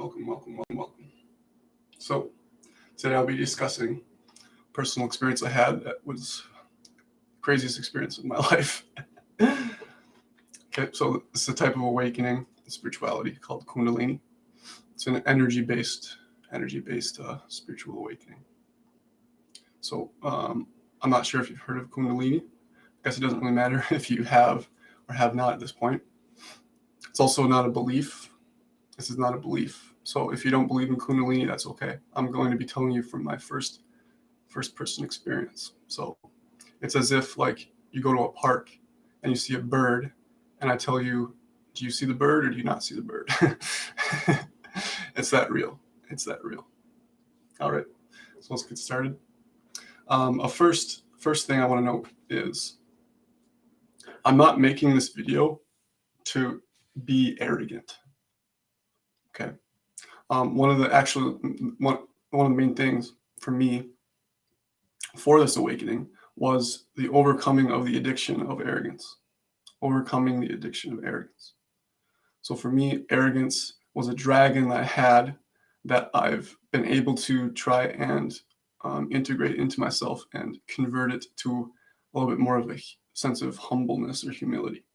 Welcome. So today I'll be discussing personal experience I had that was the craziest experience of my life. Okay, so this is a type of awakening in spirituality called Kundalini. It's an energy-based spiritual awakening. So I'm not sure if you've heard of Kundalini. I guess it doesn't really matter if you have or have not at this point. It's also not a belief. This is not a belief. So if you don't believe in Kundalini, that's okay. I'm going to be telling you from my first person experience. So it's as if like you go to a park and you see a bird and I tell you, do you see the bird or do you not see the bird? It's that real. All right, so let's get started. First thing I want to note is I'm not making this video to be arrogant. Okay. One of the main things for me for this awakening was the overcoming of the addiction of arrogance. So for me, arrogance was a dragon that I had that I've been able to try and integrate into myself and convert it to a little bit more of a sense of humbleness or humility.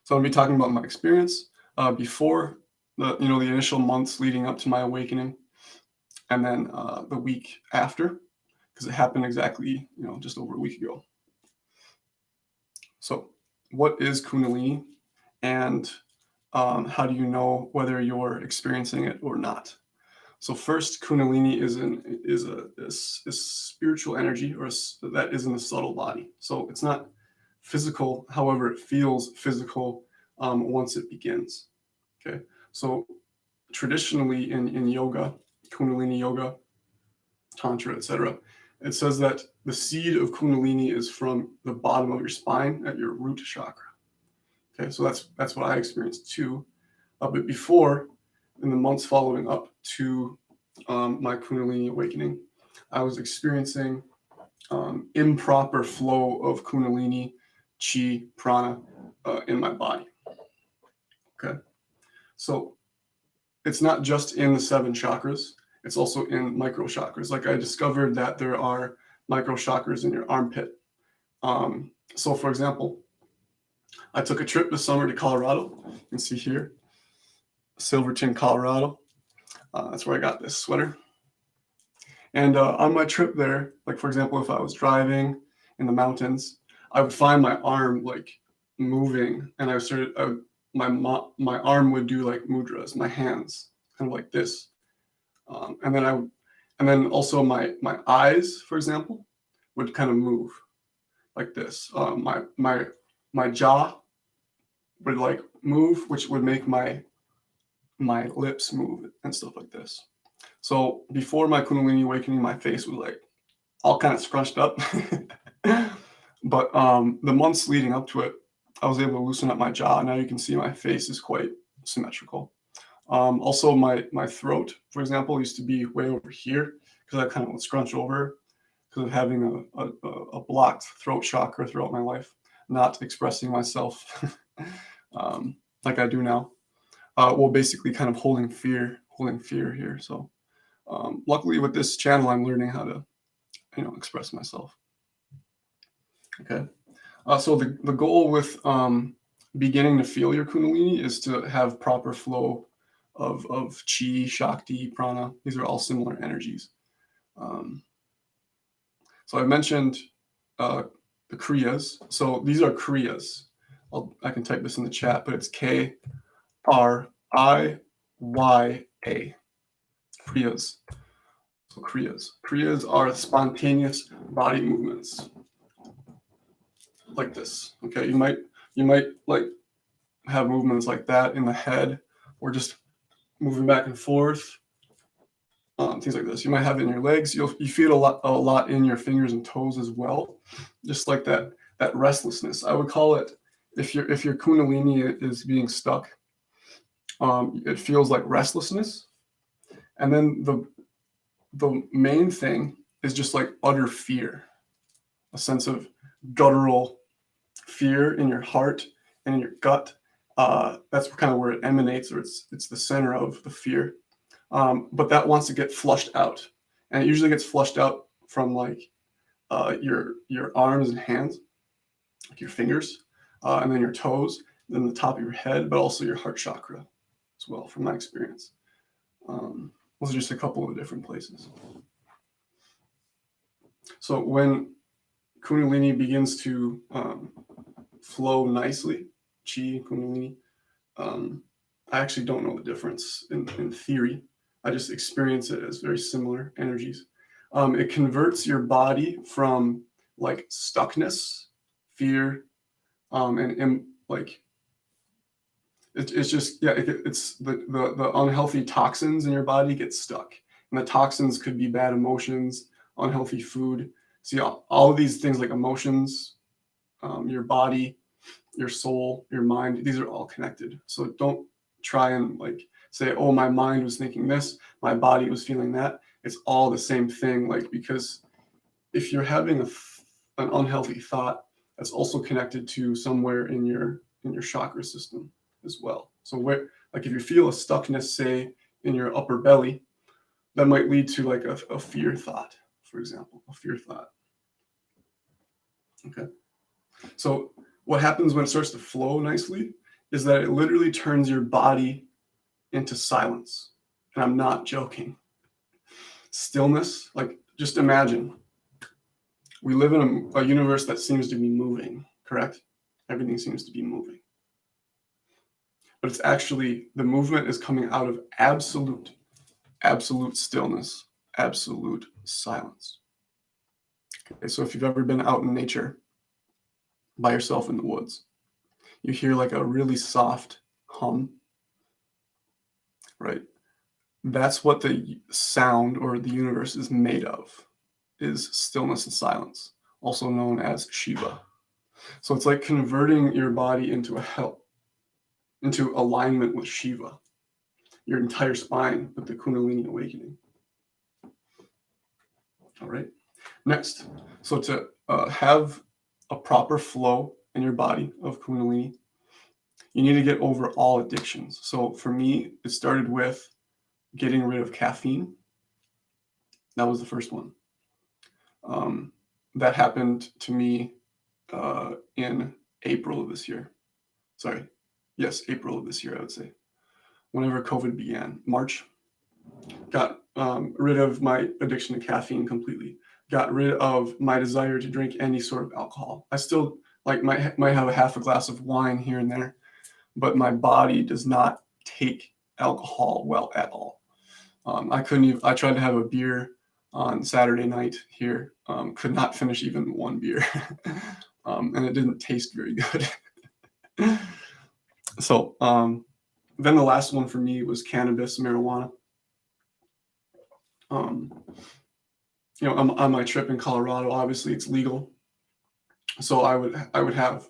So I'll be talking about my experience before the initial months leading up to my awakening, and then the week after, because it happened exactly just over a week ago. So what is Kundalini, and how do you know whether you're experiencing it or not? So first, Kundalini is a spiritual energy that is in the subtle body. So it's not physical, however, it feels physical once it begins. Okay, so traditionally in yoga, Kundalini yoga, Tantra, etc., it says that the seed of Kundalini is from the bottom of your spine at your root chakra. Okay, so that's what I experienced too. But before, in the months following up to my Kundalini awakening, I was experiencing improper flow of Kundalini, chi, prana in my body. Okay, so it's not just in the 7 chakras, it's also in micro chakras. Like I discovered that there are micro chakras in your armpit. So for example, I took a trip this summer to Colorado. You can see here, Silverton, Colorado. That's where I got this sweater. And on my trip there, like for example, if I was driving in the mountains, I would find my arm like moving, and my arm would do like mudras, my hands kind of like this, and then also my eyes, for example, would kind of move like this. My jaw would like move, which would make my lips move and stuff like this. So before my Kundalini awakening, my face was like all kind of scrunched up. But the months leading up to it, I was able to loosen up my jaw. Now you can see my face is quite symmetrical. Also, my throat, for example, used to be way over here because I kind of would scrunch over because of having a blocked throat chakra throughout my life, not expressing myself like I do now. Well, basically kind of holding fear here. So luckily with this channel, I'm learning how to, express myself. Okay. So the goal with beginning to feel your Kundalini is to have proper flow of chi, shakti, prana. These are all similar energies. So I mentioned the kriyas. So these are kriyas. I can type this in the chat, but it's KRIYA. Kriyas. So kriyas are spontaneous body movements like this. Okay, you might like have movements like that in the head, or just moving back and forth, things like this. You might have it in your legs. You feel a lot in your fingers and toes as well, just like that restlessness. I would call it, if your Kundalini is being stuck, it feels like restlessness. And then the main thing is just like utter fear, a sense of guttural fear in your heart and in your gut, That's kind of where it emanates, or it's the center of the fear. But that wants to get flushed out, and it usually gets flushed out from like your arms and hands, like your fingers, and then your toes, then the top of your head, but also your heart chakra as well, from my experience. Those are just a couple of different places. So when Kundalini begins to flow nicely, Chi, Kundalini, I actually don't know the difference in theory. I just experience it as very similar energies. It converts your body from like stuckness, fear, and like it's just, yeah, it's the unhealthy toxins in your body get stuck, and the toxins could be bad emotions, unhealthy food. See, all of these things like emotions, your body, your soul, your mind, these are all connected. So don't try and like say, oh, my mind was thinking this, my body was feeling that. It's all the same thing. Like, because if you're having an unhealthy thought, that's also connected to somewhere in your chakra system as well. So where, like, if you feel a stuckness, say in your upper belly, that might lead to like a fear thought, for example, a fear thought. Okay. So what happens when it starts to flow nicely is that it literally turns your body into silence. And I'm not joking. Stillness, like, just imagine we live in a universe that seems to be moving, correct? Everything seems to be moving. But it's actually, the movement is coming out of absolute stillness, absolute silence. Okay, so if you've ever been out in nature by yourself in the woods, you hear like a really soft hum, right? That's what the sound or the universe is made of, is stillness and silence, also known as Shiva. So it's like converting your body into into alignment with Shiva, your entire spine with the Kundalini awakening. All right. Next, so to have a proper flow in your body of Kundalini, you need to get over all addictions. So for me, it started with getting rid of caffeine. That was the first one. That happened to me in April of this year. Sorry. Yes, April of this year, I would say. Whenever COVID began, March. Got rid of my addiction to caffeine completely. Got rid of my desire to drink any sort of alcohol. I still like might have a half a glass of wine here and there, but my body does not take alcohol well at all. I couldn't even, I tried to have a beer on Saturday night here, could not finish even one beer, and it didn't taste very good. So then the last one for me was cannabis, marijuana. On my trip in Colorado, obviously it's legal, so I would have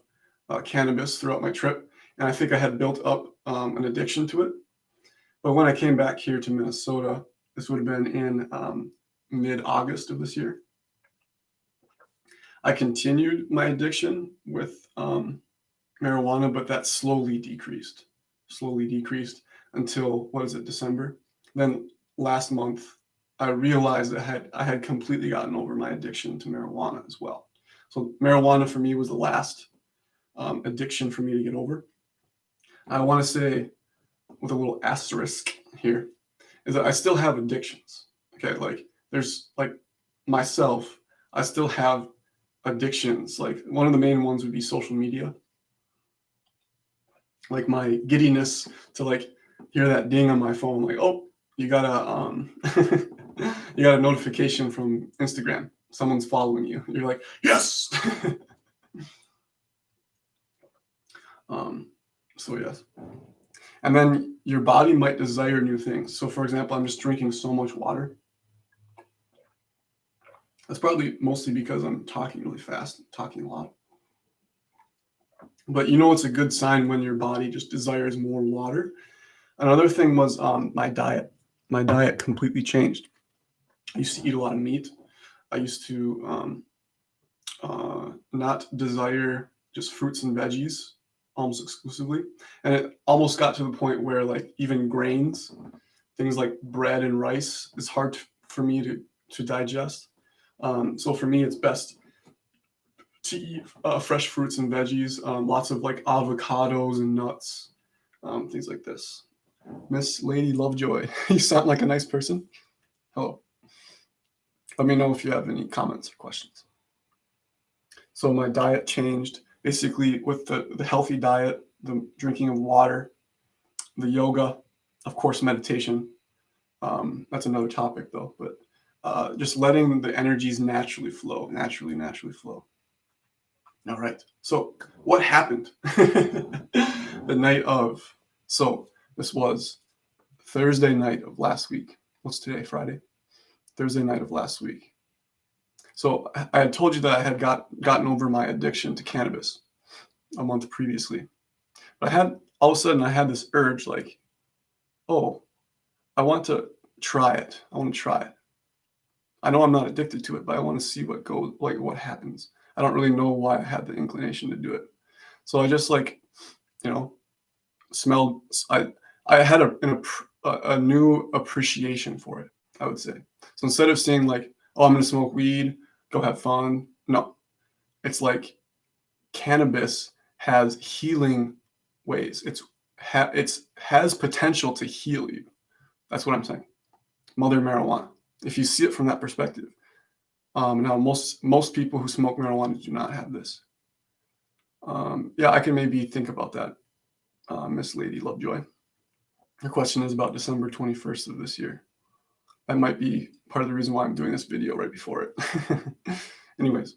cannabis throughout my trip, and I think I had built up an addiction to it. But when I came back here to Minnesota, this would have been in mid-August of this year, I continued my addiction with marijuana, but that slowly decreased until, what is it, December? Then last month, I realized I had completely gotten over my addiction to marijuana as well. So marijuana for me was the last addiction for me to get over. I want to say, with a little asterisk here, is that I still have addictions. Okay, like there's like myself, I still have addictions. Like one of the main ones would be social media. Like my giddiness to like hear that ding on my phone, like, oh, you got a you got a notification from Instagram. Someone's following you. You're like, yes. So yes. And then your body might desire new things. So for example, I'm just drinking so much water. That's probably mostly because I'm talking really fast, talking a lot. But you know it's a good sign when your body just desires more water. Another thing was my diet. My diet completely changed. I used to eat a lot of meat. I used to not desire just fruits and veggies almost exclusively. And it almost got to the point where like even grains, things like bread and rice, is hard for me to digest. So for me, it's best to eat fresh fruits and veggies, lots of like avocados and nuts, things like this. Miss Lady Lovejoy, you sound like a nice person. Hello. Let me know if you have any comments or questions. So my diet changed basically with the healthy diet, the drinking of water, the yoga, of course, meditation. That's another topic though, but just letting the energies naturally flow, naturally flow. All right. So what happened the night of? So this was Thursday night of last week. What's today? Friday? Thursday night of last week. So I had told you that I had gotten over my addiction to cannabis a month previously. But all of a sudden I had this urge like, oh, I want to try it. I want to try it. I know I'm not addicted to it, but I want to see what happens. I don't really know why I had the inclination to do it. So I just smelled. I had a new appreciation for it, I would say. So instead of saying like, oh, I'm going to smoke weed, go have fun. No, it's like cannabis has healing ways. It has potential to heal you. That's what I'm saying. Mother marijuana. If you see it from that perspective. Now most people who smoke marijuana do not have this. Yeah, I can maybe think about that, Miss Lady Lovejoy. The question is about December 21st of this year. That might be part of the reason why I'm doing this video right before it. Anyways,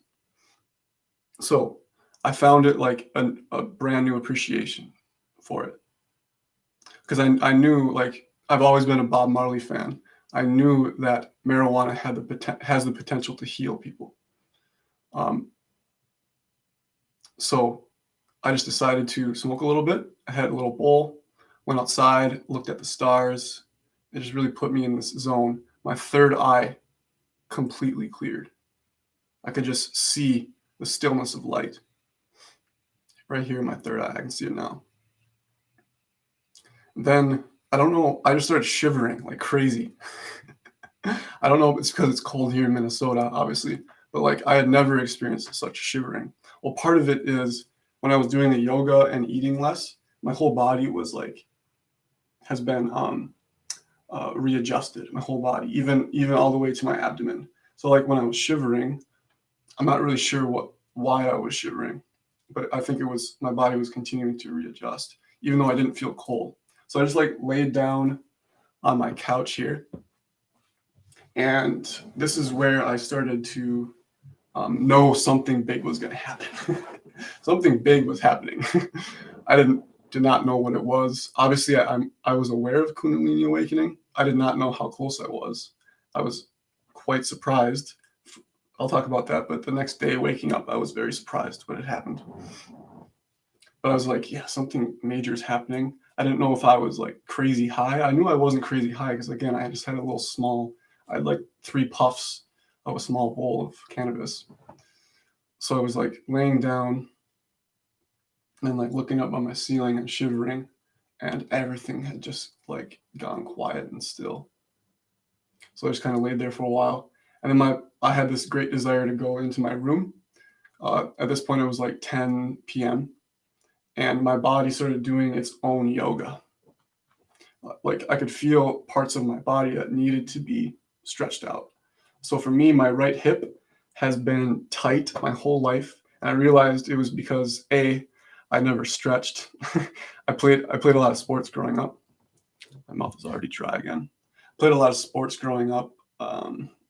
so I found it like a brand new appreciation for it. Because I knew, like, I've always been a Bob Marley fan. I knew that marijuana has the potential to heal people. So I just decided to smoke a little bit. I had a little bowl, went outside, looked at the stars. It just really put me in this zone. My third eye completely cleared. I could just see the stillness of light. Right here in my third eye, I can see it now. Then, I don't know, I just started shivering like crazy. I don't know if it's because it's cold here in Minnesota, obviously, but like I had never experienced such shivering. Well, part of it is when I was doing the yoga and eating less, my whole body has been readjusted. My whole body, even all the way to my abdomen. So like when I was shivering, I'm not really sure why I was shivering, but I think it was my body was continuing to readjust, even though I didn't feel cold. So I just like laid down on my couch here. And this is where I started to know something big was going to happen. Something big was happening. I did not know what it was. Obviously, I was aware of Kundalini awakening. I did not know how close I was. I was quite surprised. I'll talk about that. But the next day, waking up, I was very surprised when it happened. But I was like, yeah, something major is happening. I didn't know if I was like crazy high. I knew I wasn't crazy high because, again, I just had I had like 3 puffs of a small bowl of cannabis. So I was like laying down and like looking up on my ceiling and shivering, and everything had just like gone quiet and still. So I just kind of laid there for a while. And then I had this great desire to go into my room. At this point, it was like 10 p.m. and my body started doing its own yoga. Like I could feel parts of my body that needed to be stretched out. So for me, my right hip has been tight my whole life. And I realized it was because I never stretched. I played a lot of sports growing up. My mouth is already dry again. Played a lot of sports growing up.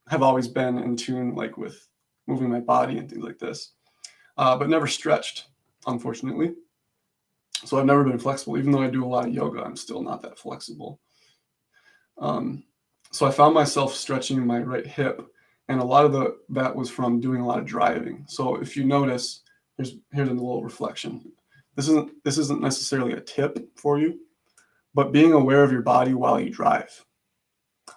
Have always been in tune like with moving my body and things like this. But never stretched, unfortunately. So I've never been flexible. Even though I do a lot of yoga, I'm still not that flexible. So I found myself stretching my right hip, and a lot of that was from doing a lot of driving. So if you notice, here's a little reflection. This isn't necessarily a tip for you, but being aware of your body while you drive.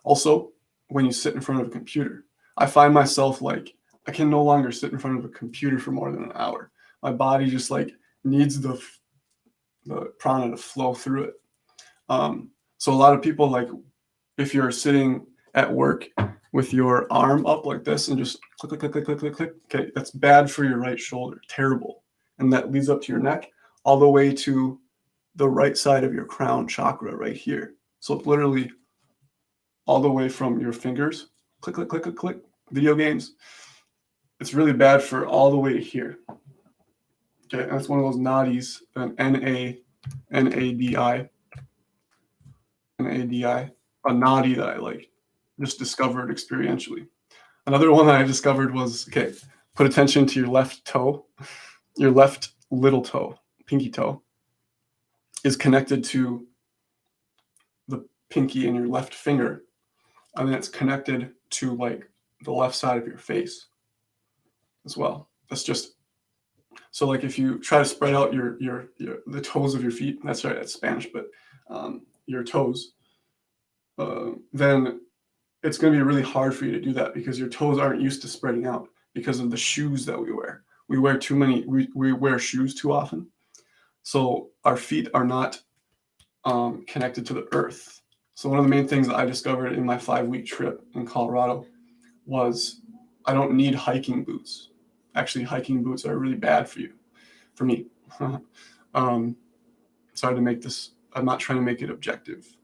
Also, when you sit in front of a computer, I find myself like I can no longer sit in front of a computer for more than an hour. My body just like needs the prana to flow through it. So a lot of people, like if you're sitting at work with your arm up like this and just click, click, click, click, click, click, okay, that's bad for your right shoulder, terrible. And that leads up to your neck all the way to the right side of your crown chakra right here. So it's literally all the way from your fingers, click, click, click, click, click, video games. It's really bad for all the way to here. Okay, and that's one of those nadis, an N-A-D-I, a nadi that I like just discovered experientially. Another one that I discovered was, okay, put attention to your left toe. Your left little toe, pinky toe, is connected to the pinky in your left finger. And then it's connected to like the left side of your face as well. That's just, so like if you try to spread out the toes of your feet, that's right, that's Spanish, but your toes, then it's going to be really hard for you to do that because your toes aren't used to spreading out because of the shoes that we wear. We wear too many, we wear shoes too often. So our feet are not connected to the earth. So one of the main things that I discovered in my 5-week trip in Colorado was I don't need hiking boots. Actually, hiking boots are really bad for me. Sorry to make this, I'm not trying to make it objective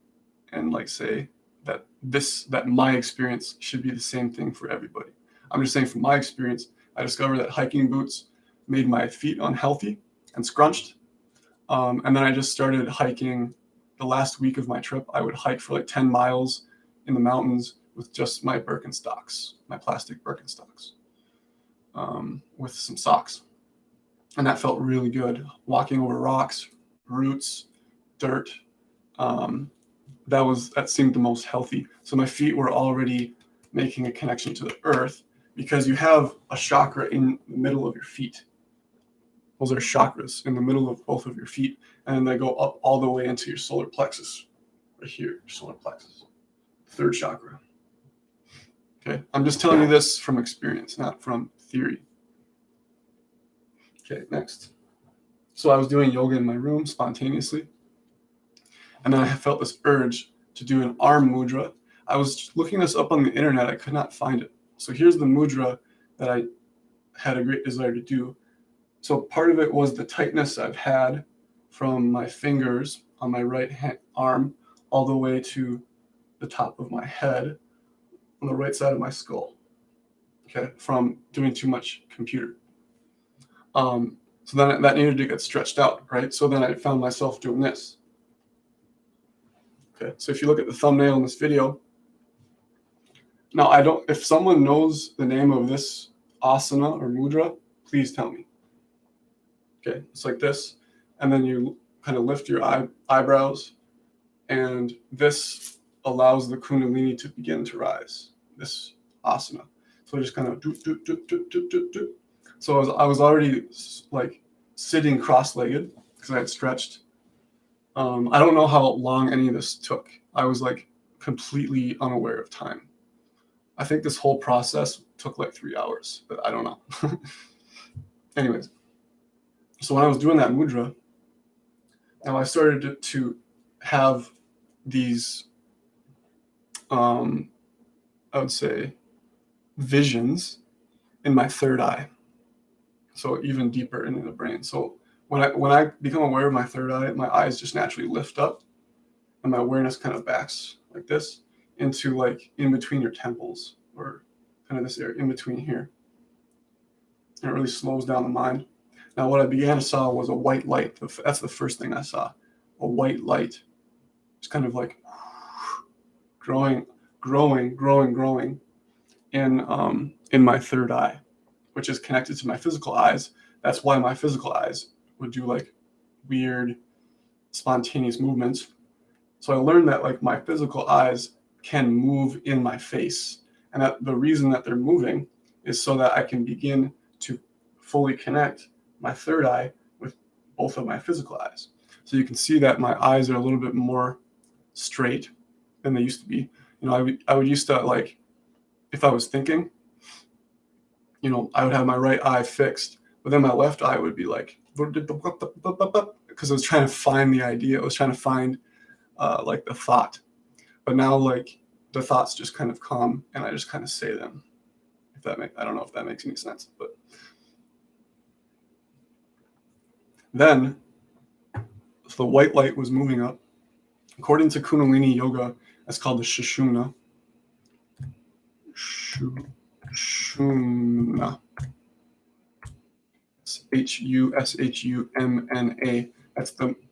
and like say that my experience should be the same thing for everybody. I'm just saying from my experience, I discovered that hiking boots made my feet unhealthy and scrunched. And then I just started hiking. The last week of my trip, I would hike for like 10 miles in the mountains with just my Birkenstocks, my plastic Birkenstocks, with some socks. And that felt really good. Walking over rocks, roots, dirt. That seemed the most healthy. So my feet were already making a connection to the earth because you have a chakra in the middle of your feet. Those are chakras in the middle of both of your feet, and they go up all the way into your solar plexus, right here, your solar plexus, third chakra. Okay, I'm just telling you this from experience, not from theory. Okay, next. So I was doing yoga in my room spontaneously, and then I felt this urge to do an arm mudra. I was looking this up on the internet. I could not find it. So here's the mudra that I had a great desire to do. So part of it was the tightness I've had from my fingers on my right arm all the way to the top of my head on the right side of my skull, okay, from doing too much computer. So then that needed to get stretched out, right? So then I found myself doing this. Okay, so if you look at the thumbnail in this video, now if someone knows the name of this asana or mudra, please tell me. Okay, it's like this, and then you kind of lift your eyebrows, and this allows the Kundalini to begin to rise, this asana. So I just kind of do. So I was already like sitting cross-legged because I had stretched. I don't know how long any of this took. I was like completely unaware of time. I think this whole process took like 3 hours, but I don't know. Anyways. So when I was doing that mudra, now I started to have these, I would say, visions in my third eye. So even deeper into the brain. So when I become aware of my third eye, my eyes just naturally lift up, and my awareness kind of backs like this into like in between your temples, or kind of this area in between here. And it really slows down the mind. Now, what I began to saw was a white light. That's the first thing I saw, a white light. It's kind of like growing in my third eye, which is connected to my physical eyes. That's why my physical eyes would do like weird, spontaneous movements. So I learned that like my physical eyes can move in my face, and that the reason that they're moving is so that I can begin to fully connect my third eye with both of my physical eyes. So you can see that my eyes are a little bit more straight than they used to be. You know, I would used to, like, if I was thinking, you know, I would have my right eye fixed, but then my left eye would be like, because I was trying to find the idea. I was trying to find like the thought. But now like the thoughts just kind of come and I just kind of say them. I don't know if that makes any sense, but then the white light was moving up. According to Kundalini yoga, that's called the Sushumna. Sushumna. Hushumna.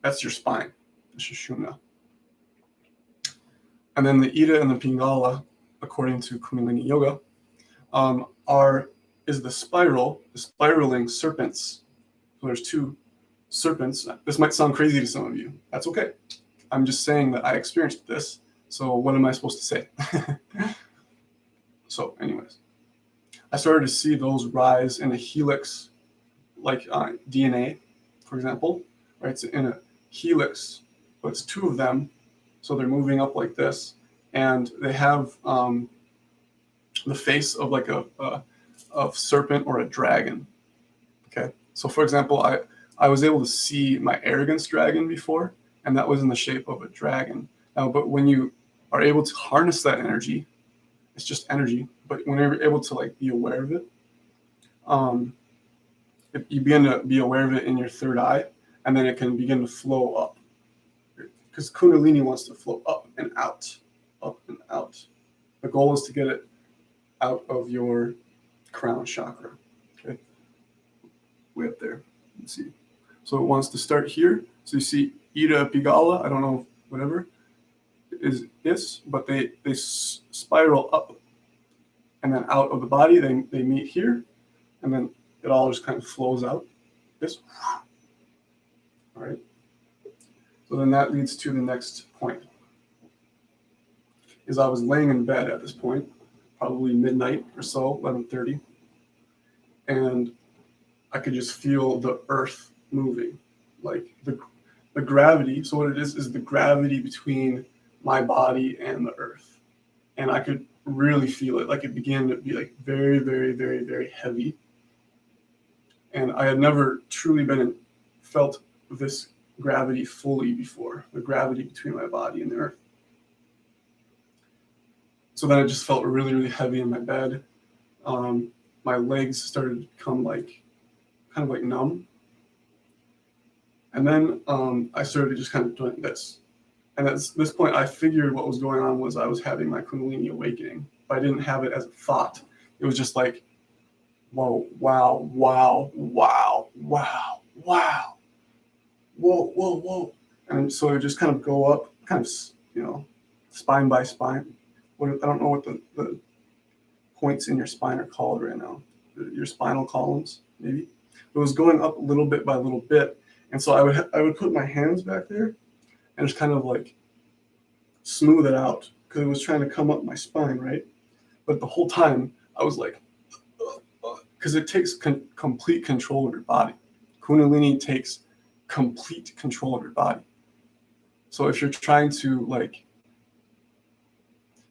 That's your spine, the Sushumna. And then the Ida and the Pingala, according to Kundalini yoga, is the spiraling serpents. So there's two serpents. This might sound crazy to some of you. That's okay. I'm just saying that I experienced this. So what am I supposed to say? So anyways, I started to see those rise in a helix, like DNA, for example, right? It's in a helix, but it's two of them. So they're moving up like this, and they have the face of like a serpent or a dragon. Okay. So for example, I was able to see my arrogance dragon before, and that was in the shape of a dragon. Now, but when you are able to harness that energy, it's just energy. But when you're able to like be aware of it, you begin to be aware of it in your third eye, and then it can begin to flow up. Because Kundalini wants to flow up and out, up and out. The goal is to get it out of your crown chakra. Okay, way up there. Let's see. So it wants to start here. So you see Ida Pingala, I don't know, whatever, is this, but they spiral up and then out of the body. They meet here, and then it all just kind of flows out. This. All right. So then that leads to the next point. Is I was laying in bed at this point, probably midnight or so, 11:30, and I could just feel the earth moving, like the gravity. So what it is the gravity between my body and the earth, and I could really feel it. Like it began to be like very, very, very, very heavy, and I had never truly felt this gravity fully before. The gravity between my body and the earth. So then it just felt really, really heavy in my bed. My legs started to become kind of like numb. And then I started just kind of doing this. And at this point, I figured what was going on was I was having my Kundalini awakening. But I didn't have it as a thought. It was just like, whoa, wow, wow, wow, wow, wow, whoa, whoa, whoa. And so it just kind of go up, kind of, spine by spine. I don't know what the points in your spine are called right now. Your spinal columns, maybe. It was going up little bit by little bit. And so I would put my hands back there and just kind of like smooth it out because it was trying to come up my spine, right? But the whole time I was like, because it takes complete control of your body. Kundalini takes complete control of your body. So if you're trying to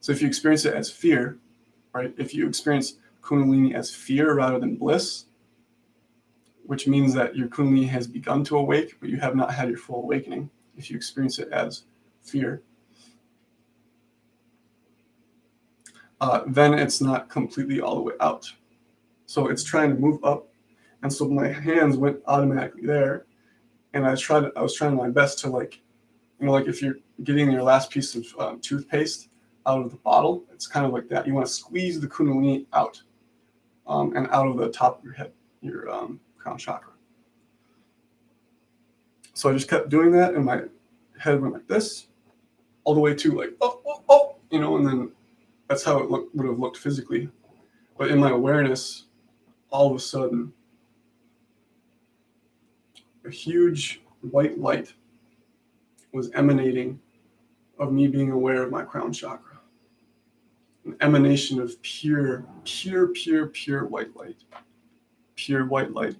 so if you experience it as fear, right? If you experience Kundalini as fear rather than bliss, which means that your Kundalini has begun to awake, but you have not had your full awakening. If you experience it as fear, then it's not completely all the way out. So it's trying to move up. And so my hands went automatically there. And I was trying my best to like if you're getting your last piece of toothpaste out of the bottle, it's kind of like that. You want to squeeze the Kundalini out and out of the top of your head, your crown chakra. So I just kept doing that, and my head went like this, all the way to like, oh, and then that's how it would have looked physically. But in my awareness, all of a sudden, a huge white light was emanating of me being aware of my crown chakra. An emanation of pure white light. Pure white light.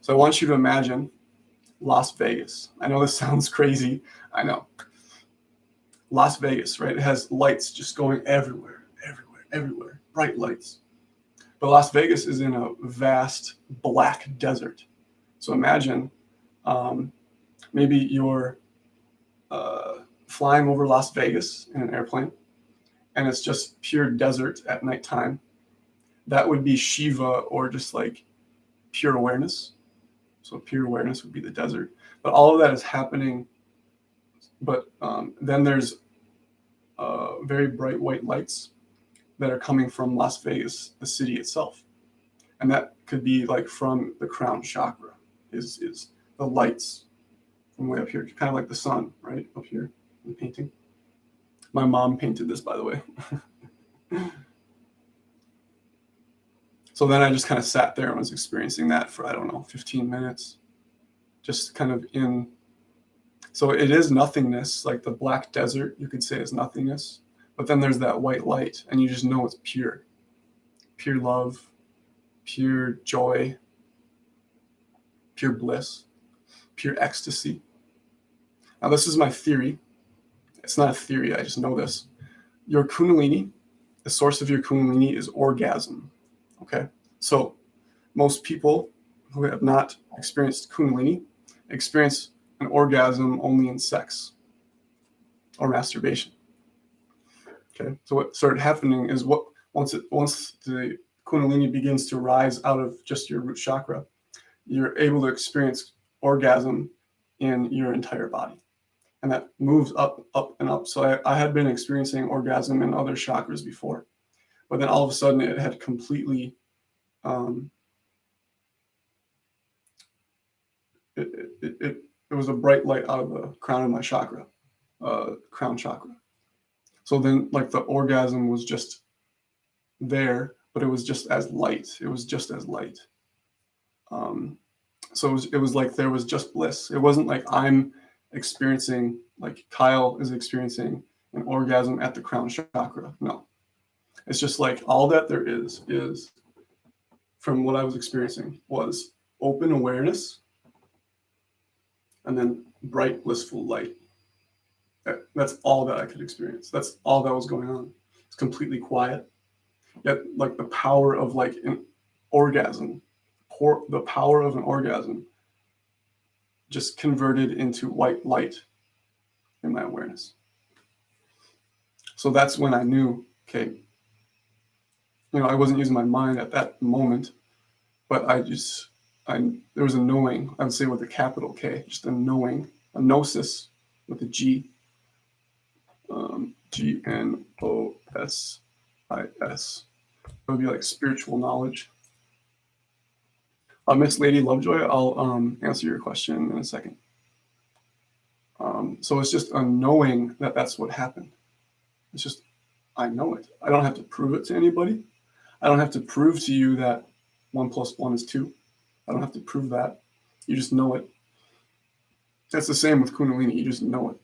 So I want you to imagine Las Vegas. I know this sounds crazy. I know. Las Vegas, right? It has lights just going everywhere. Bright lights. But Las Vegas is in a vast black desert. So imagine maybe you're flying over Las Vegas in an airplane, and it's just pure desert at nighttime. That would be Shiva, or just like pure awareness. So pure awareness would be the desert. But all of that is happening. But then there's very bright white lights that are coming from Las Vegas, the city itself. And that could be like from the crown chakra, is the lights from way up here, kind of like the sun, right? Up here in the painting. My mom painted this, by the way. So then I just kind of sat there and was experiencing that for, I don't know, 15 minutes. Just kind of in. So it is nothingness, like the black desert, you could say, is nothingness. But then there's that white light, and you just know it's pure. Pure love, pure joy, pure bliss, pure ecstasy. Now, this is my theory. It's not a theory, I just know this. Your Kundalini, the source of your Kundalini is orgasm. Okay? So most people who have not experienced Kundalini experience an orgasm only in sex or masturbation. Okay? So what started happening is once the Kundalini begins to rise out of just your root chakra, you're able to experience orgasm in your entire body. And that moves up, up, and up. So I had been experiencing orgasm in other chakras before, but then all of a sudden it had completely, it was a bright light out of the crown of my chakra, crown chakra. So then like the orgasm was just there, but it was just as light. It was just as light. So it was like there was just bliss. It wasn't like I'm experiencing, like Kyle is experiencing an orgasm at the crown chakra. No, it's just like all that there is from what I was experiencing was open awareness and then bright blissful light. That's all that I could experience. That's all that was going on. It's completely quiet, yet like the power of like an orgasm, the power of an orgasm just converted into white light in my awareness. So that's when I knew, okay, I wasn't using my mind at that moment, but there was a knowing, I would say with a capital K, just a knowing, a gnosis with a G, Gnosis. It would be like spiritual knowledge. Miss Lady Lovejoy, I'll answer your question in a second. So it's just a knowing that that's what happened. It's just, I know it. I don't have to prove it to anybody. I don't have to prove to you that 1 + 1 is 2. I don't have to prove that. You just know it. That's the same with Kundalini. You just know it.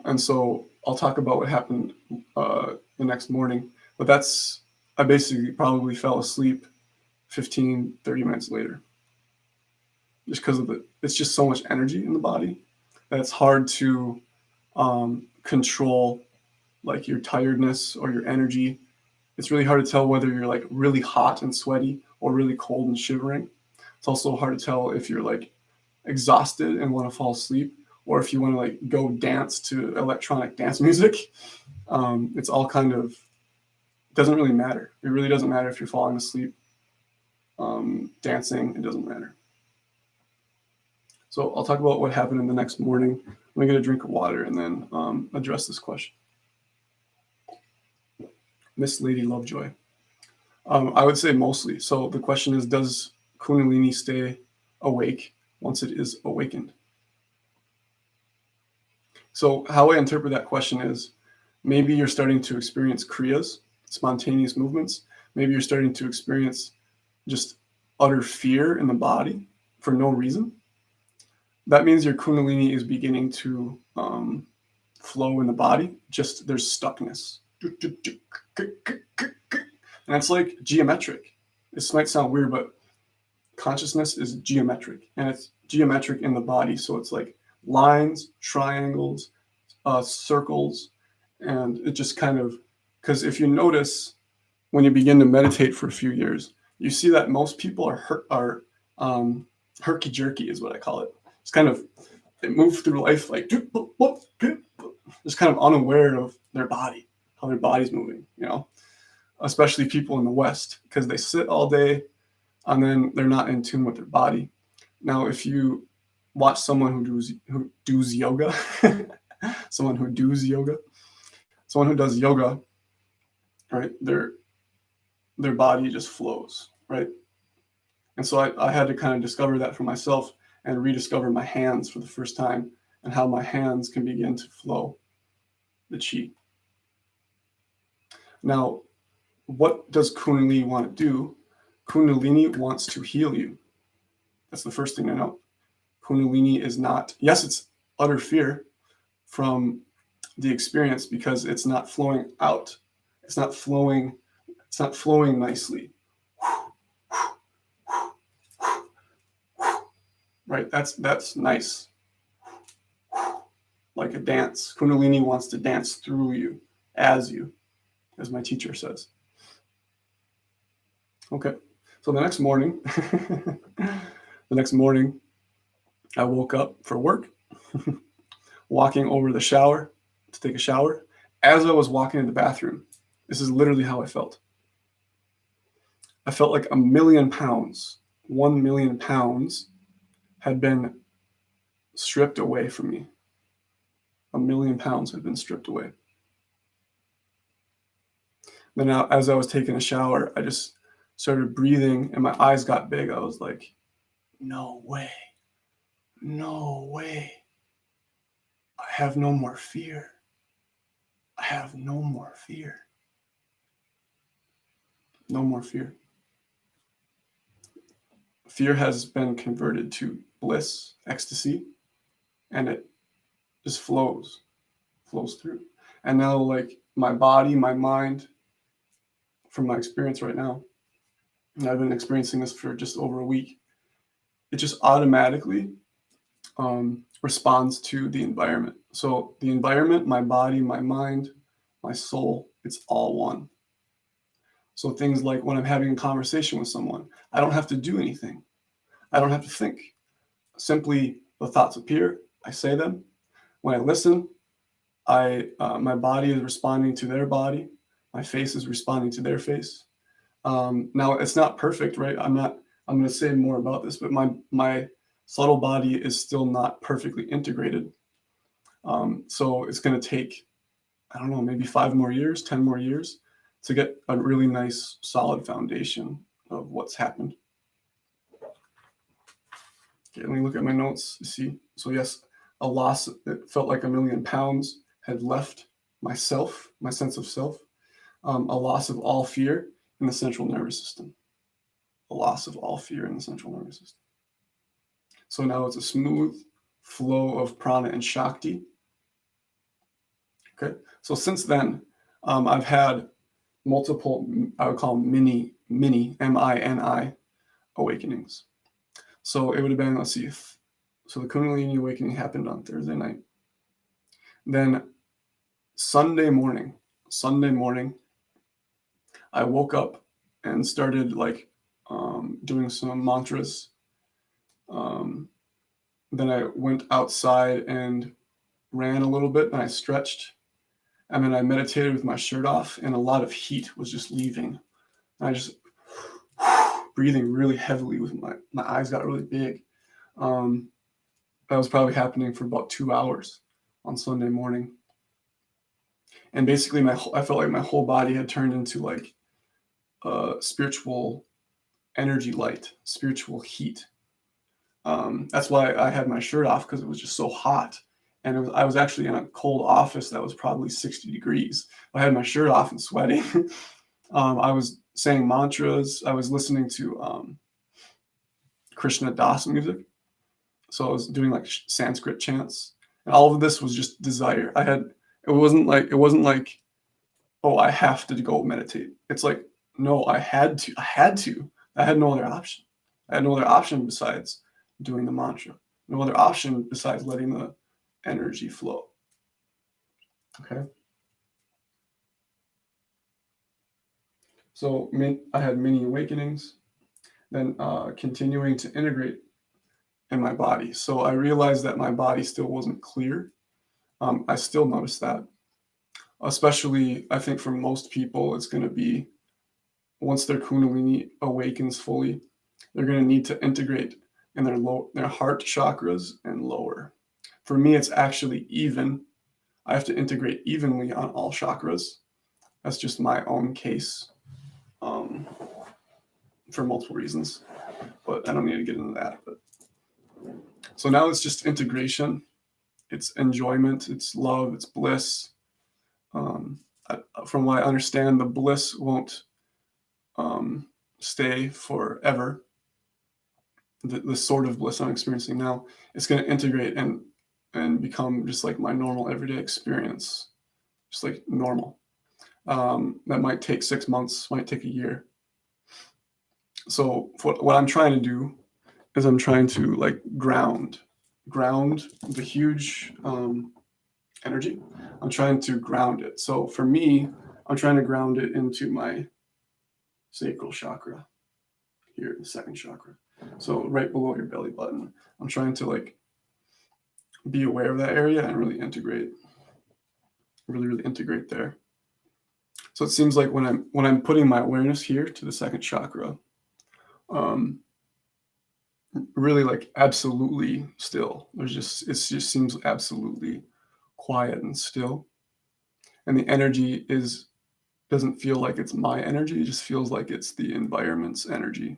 And so I'll talk about what happened the next morning. But I basically probably fell asleep 15, 30 minutes later. Just because it's just so much energy in the body that it's hard to control like your tiredness or your energy. It's really hard to tell whether you're like really hot and sweaty or really cold and shivering. It's also hard to tell if you're like exhausted and want to fall asleep, or if you want to like go dance to electronic dance music. It's all kind of, doesn't really matter. It really doesn't matter if you're falling asleep, dancing, it doesn't matter. So I'll talk about what happened in the next morning. Let me get a drink of water and then address this question. Miss Lady Lovejoy. I would say mostly. So the question is, does Kundalini stay awake once it is awakened? So how I interpret that question is, maybe you're starting to experience kriyas, spontaneous movements. Maybe you're starting to experience just utter fear in the body for no reason. That means your Kundalini is beginning to flow in the body. Just there's stuckness. And it's like geometric. This might sound weird, but consciousness is geometric, and it's geometric in the body. So it's like lines, triangles, circles, and it just kind of, because if you notice, when you begin to meditate for a few years, you see that most people are herky jerky is what I call it. It's kind of, they move through life like just kind of unaware of their body, how their body's moving, you know, especially people in the West, because they sit all day and then they're not in tune with their body. Now, if you watch someone who does yoga, someone who does yoga, someone who does yoga, right, their body just flows, right? And so I had to kind of discover that for myself and rediscover my hands for the first time and how my hands can begin to flow the chi. Now, what does Kundalini want to do? Kundalini wants to heal you. That's the first thing to know. Kundalini is not, yes, it's utter fear from the experience because it's not flowing out. It's not flowing nicely. Right? That's nice. Like a dance. Kundalini wants to dance through you, as my teacher says. Okay. So the next morning, I woke up for work, walking over the shower to take a shower. As I was walking in the bathroom, this is literally how I felt. I felt like 1 million pounds, 1 million pounds had been stripped away from me. 1 million pounds had been stripped away. Then as I was taking a shower, I just started breathing and my eyes got big. I was like, no way. No way. I have no more fear. I have no more fear. No more fear. Fear has been converted to bliss, ecstasy, and it just flows through. And now, like, my body, my mind, from my experience right now, and I've been experiencing this for just over a week, it just automatically responds to the environment. So the environment, my body, my mind, my soul, it's all one. So things like when I'm having a conversation with someone, I don't have to do anything. I don't have to think. Simply the thoughts appear, I say them. When I listen, my body is responding to their body. My face is responding to their face. Now it's not perfect, right? I'm going to say more about this, but my subtle body is still not perfectly integrated. So it's going to take, I don't know, maybe 5 more years, 10 more years to get a really nice, solid foundation of what's happened. Okay, let me look at my notes to see. So yes, a loss, it felt like 1 million pounds had left myself, my sense of self. A loss of all fear in the central nervous system. A loss of all fear in the central nervous system. So now it's a smooth flow of prana and shakti. Okay, so since then, I've had multiple, I would call them mini, M-I-N-I, awakenings. So it would have been, let's see, so the Kundalini awakening happened on Thursday night. Then Sunday morning, I woke up and started like doing some mantras. Then I went outside and ran a little bit and I stretched. And then I meditated with my shirt off and a lot of heat was just leaving. And I just breathing really heavily with my eyes got really big. That was probably happening for about 2 hours on Sunday morning. And basically I felt like my whole body had turned into like spiritual energy light, spiritual heat. That's why I had my shirt off, because it was just so hot. And I was actually in a cold office that was probably 60 degrees. I had my shirt off and sweating. I was saying mantras. I was listening to Krishna Das music. So I was doing like Sanskrit chants. And all of this was just desire. It wasn't like, oh, I have to go meditate. It's like, no, I had to. I had no other option. I had no other option besides doing the mantra. No other option besides letting the energy flow. Okay. So I had many awakenings, then continuing to integrate in my body. So I realized that my body still wasn't clear. I still noticed that, especially I think for most people, it's going to be once their Kundalini awakens fully, they're going to need to integrate in their heart chakras and lower. For me, it's actually even. I have to integrate evenly on all chakras. That's just my own case, for multiple reasons, but I don't need to get into that. But so now it's just integration. It's enjoyment. It's love. It's bliss. From what I understand, the bliss won't stay forever. The sort of bliss I'm experiencing now, it's going to integrate and become just like my normal everyday experience, just like normal. That might take 6 months, might take a year. So what I'm trying to do is I'm trying to like ground the huge energy. I'm trying to ground it. So for me, I'm trying to ground it into my sacral chakra here, the second chakra. So right below your belly button. I'm trying to like be aware of that area and really integrate there. So it seems like when I'm putting my awareness here to the second chakra, really like absolutely still. It just seems absolutely quiet and still. And the energy doesn't feel like it's my energy. It just feels like it's the environment's energy,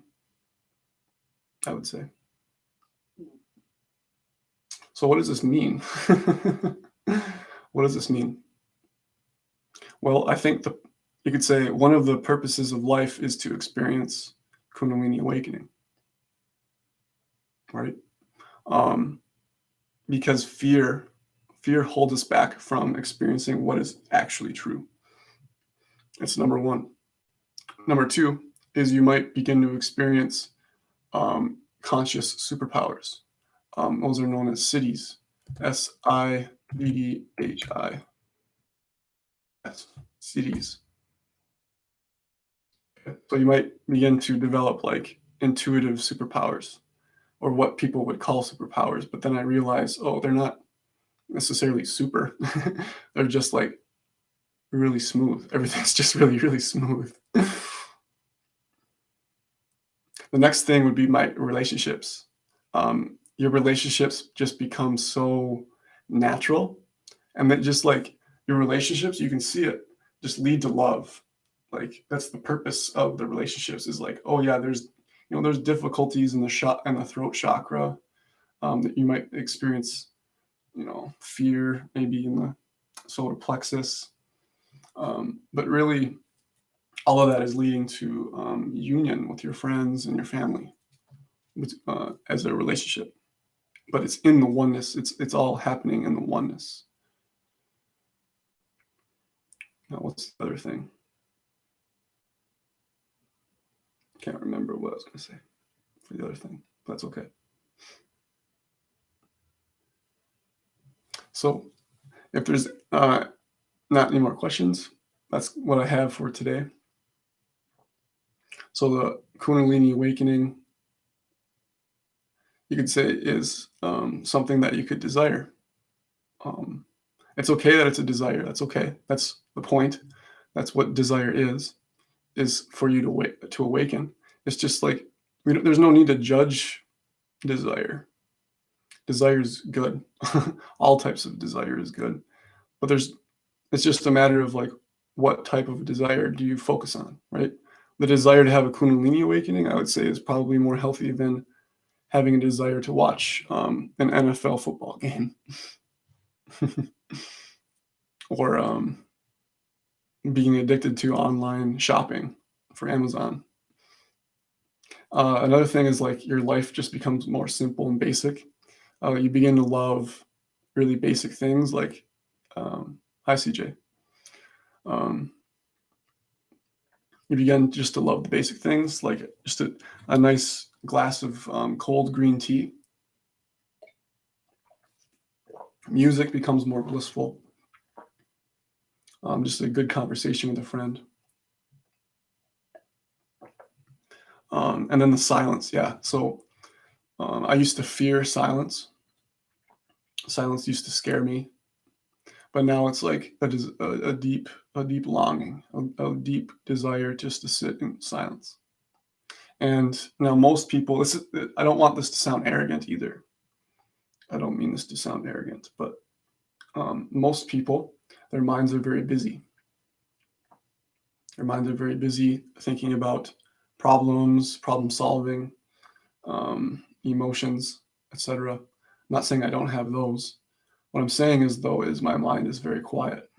I would say. So what does this mean? What does this mean? Well, I think you could say one of the purposes of life is to experience Kundalini awakening, right? Because fear holds us back from experiencing what is actually true. That's number one. Number two is you might begin to experience conscious superpowers. Those are known as cities. SIDDHI. Yes, cities. So you might begin to develop like intuitive superpowers, or what people would call superpowers. But then I realized, oh, they're not necessarily super. They're just like really smooth. Everything's just really, really smooth. The next thing would be my relationships. Your relationships just become so natural, and then just like your relationships, you can see it just lead to love. Like that's the purpose of the relationships, is like, oh yeah, there's difficulties in the throat chakra, that you might experience, fear maybe in the solar plexus, but really all of that is leading to union with your friends and your family, as a relationship. But it's in the oneness. It's all happening in the oneness. Now, what's the other thing? Can't remember what I was going to say for the other thing. But that's okay. So if there's not any more questions, that's what I have for today. So the Kundalini awakening, you could say, is something that you could desire. It's okay that it's a desire. That's okay. That's the point. That's what desire is for you to awaken. It's just like there's no need to judge desire. Desire is good. All types of desire is good, but it's just a matter of like what type of desire do you focus on, right? The desire to have a Kundalini awakening, I would say, is probably more healthy than having a desire to watch an NFL football game. Or being addicted to online shopping for Amazon. Another thing is like your life just becomes more simple and basic. You begin to love really basic things like, hi CJ. You begin just to love the basic things, like just a nice glass of cold green tea. Music becomes more blissful. Just a good conversation with a friend. And then the silence, yeah. So I used to fear silence. Silence used to scare me, but now it's like a deep longing, a deep desire just to sit in silence. And now most people, I don't want this to sound arrogant either. I don't mean this to sound arrogant, but most people, their minds are very busy. Their minds are very busy thinking about problems, problem solving, emotions, etc. I'm not saying I don't have those. What I'm saying is, though, is my mind is very quiet.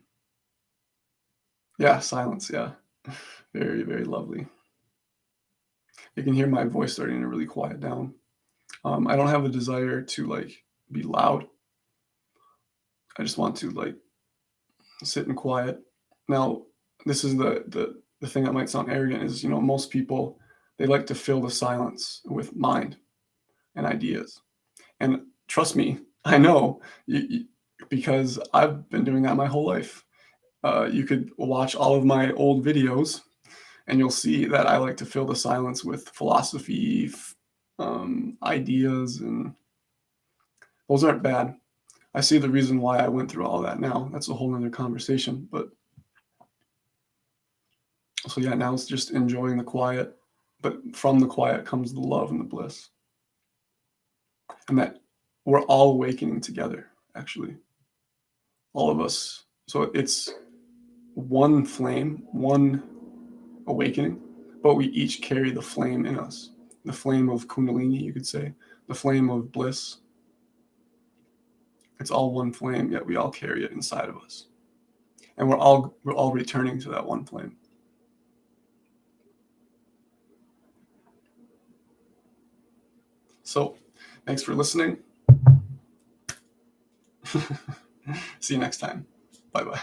Yeah, silence. Yeah, very, very lovely. You can hear my voice starting to really quiet down. I don't have a desire to like be loud. I just want to like sit in quiet. Now, this is the thing that might sound arrogant is, most people, they like to fill the silence with mind and ideas. And trust me, I know, because I've been doing that my whole life. You could watch all of my old videos and you'll see that I like to fill the silence with philosophy, ideas, and those aren't bad. I see the reason why I went through all that now. That's a whole nother conversation. But so yeah, now it's just enjoying the quiet. But from the quiet comes the love and the bliss. And that we're all awakening together, actually. All of us. So it's one flame, one awakening, but we each carry the flame in us. The flame of Kundalini, you could say, the flame of bliss. It's all one flame, yet we all carry it inside of us. And we're all returning to that one flame. So, thanks for listening. See you next time. Bye-bye.